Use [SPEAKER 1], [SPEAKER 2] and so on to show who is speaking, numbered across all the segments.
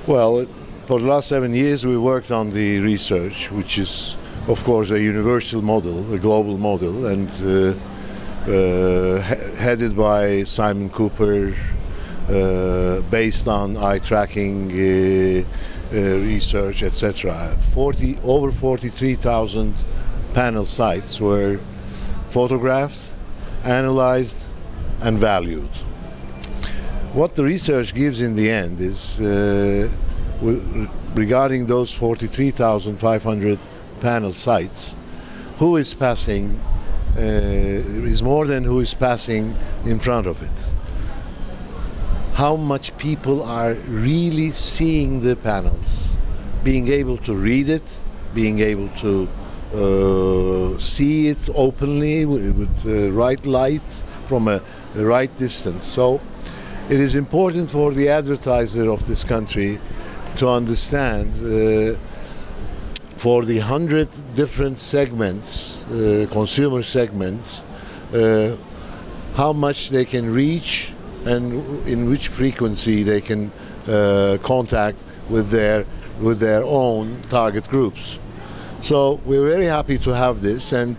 [SPEAKER 1] Well, for the last 7 years we worked on the research, which is of course a universal model, a global model, and headed by Simon Cooper, based on eye tracking research, etc. Over 43,000 panel sites were photographed, analyzed, and valued. What the research gives in the end is, regarding those 43,500 panel sites, who is passing is more than who is passing in front of it. How much people are really seeing the panels, being able to read it, being able to see it openly with the right light from a right distance. So it is important for the advertiser of this country to understand for the 100 different segments, consumer segments, how much they can reach and in which frequency they can contact with their own target groups. So we're very happy to have this, and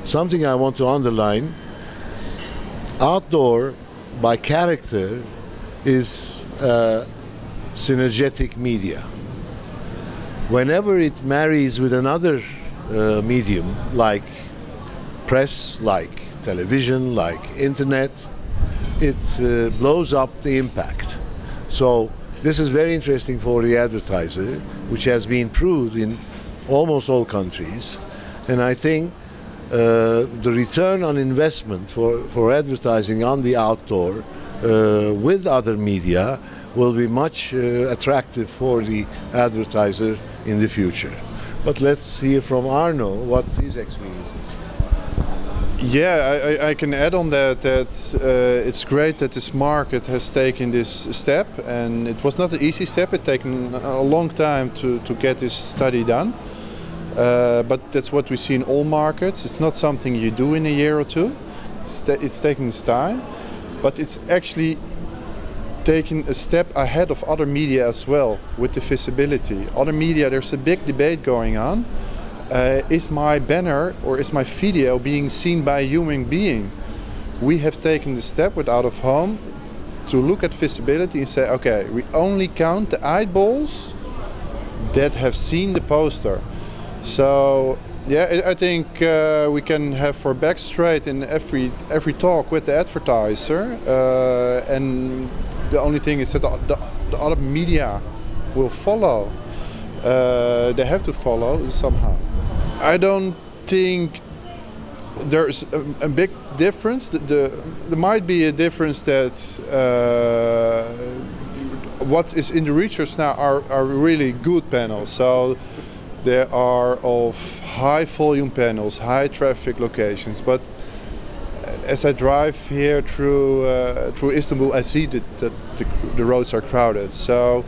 [SPEAKER 1] something I want to underline: outdoor by character is synergetic media. Whenever it marries with another medium, like press, like television, like internet, it blows up the impact. So this is very interesting for the advertiser, which has been proved in almost all countries. And I think the return on investment for advertising on the outdoor with other media will be much attractive for the advertiser in the future. But let's hear from Arno what his experience is.
[SPEAKER 2] Yeah, I can add on that it's great that this market has taken this step, and it was not an easy step. It's taken a long time to get this study done. But that's what we see in all markets. It's not something you do in a year or two. It's taking its time, but it's actually taken a step ahead of other media as well with the visibility. Other media, there's a big debate going on. Is my banner or is my video being seen by a human being? We have taken the step with Out of Home to look at visibility and say, okay, we only count the eyeballs that have seen the poster. So yeah, I think we can have our back straight in every talk with the advertiser, and the only thing is that the other media will follow. They have to follow somehow. I don't think there's a big difference. There might be a difference that what is in the research now are really good panels. So there are of high volume panels, high traffic locations. But as I drive here through Istanbul, I see that the roads are crowded. So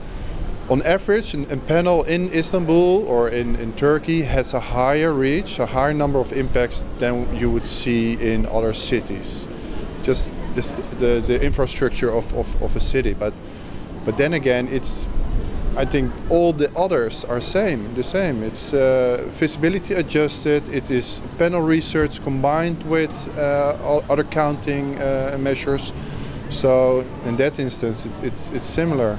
[SPEAKER 2] on average, a panel in Istanbul or in Turkey has a higher reach, a higher number of impacts than you would see in other cities. Just the infrastructure of a city. But then again, I think all the others are the same. It's visibility adjusted. It is panel research combined with other counting measures. So in that instance, it's similar.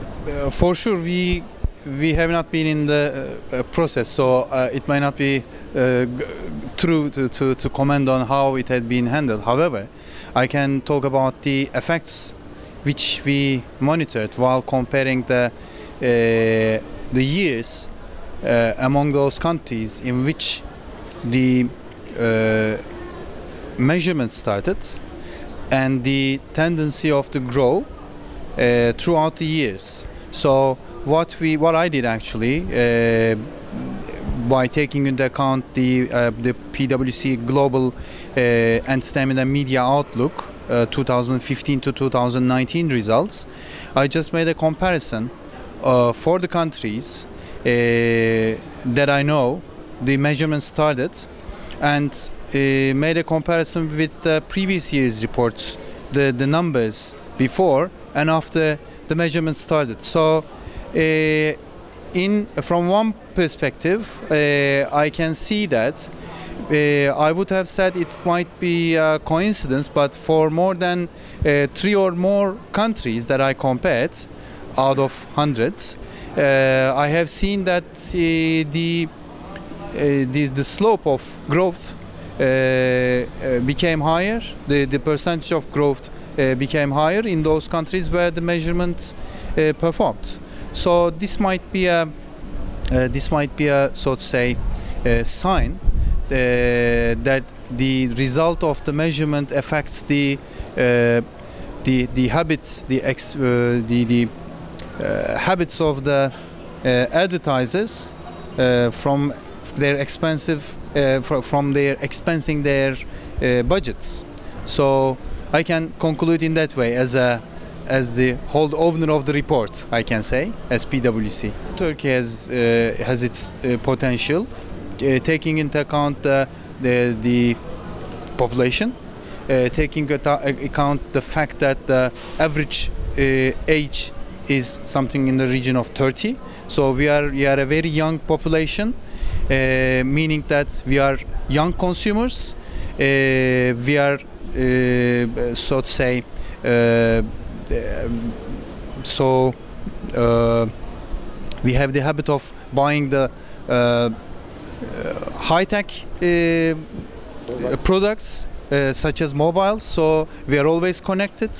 [SPEAKER 3] For sure, we have not been in the process, so it might not be true to comment on how it had been handled. However, I can talk about the effects which we monitored while comparing the years among those countries in which the measurement started and the tendency of the growth throughout the years. So what I did actually, by taking into account the PwC Global Entertainment and Media Outlook 2015 to 2019 results, I just made a comparison for the countries that I know the measurement started, and made a comparison with the previous year's reports, the numbers before and after the measurement started. So From one perspective, I can see that I would have said it might be a coincidence, but for more than 3 or more countries that I compared out of hundreds, I have seen that the slope of growth became higher. The percentage of growth became higher in those countries where the measurements performed. So this might be a so to say sign that the result of the measurement affects the habits, the habits of the advertisers from their from their expensing their budgets. So I can conclude in that way as the whole owner of the report, I can say, as PwC. Turkey has its potential, taking into account the population, taking into account the fact that the average age is something in the region of 30. So we are a very young population, meaning that we are young consumers. We are so to say. We have the habit of buying the high-tech products such as mobiles, so we are always connected.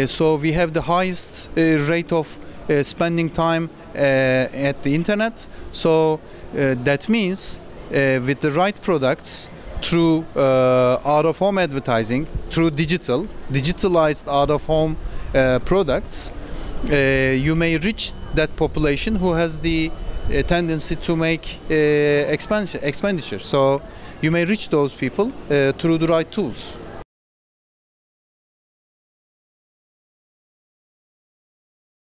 [SPEAKER 3] So we have the highest rate of spending time at the internet. So that means with the right products, through out-of-home advertising, through digitalized out-of-home products, you may reach that population who has the tendency to make expenditure. So you may reach those people through the right tools.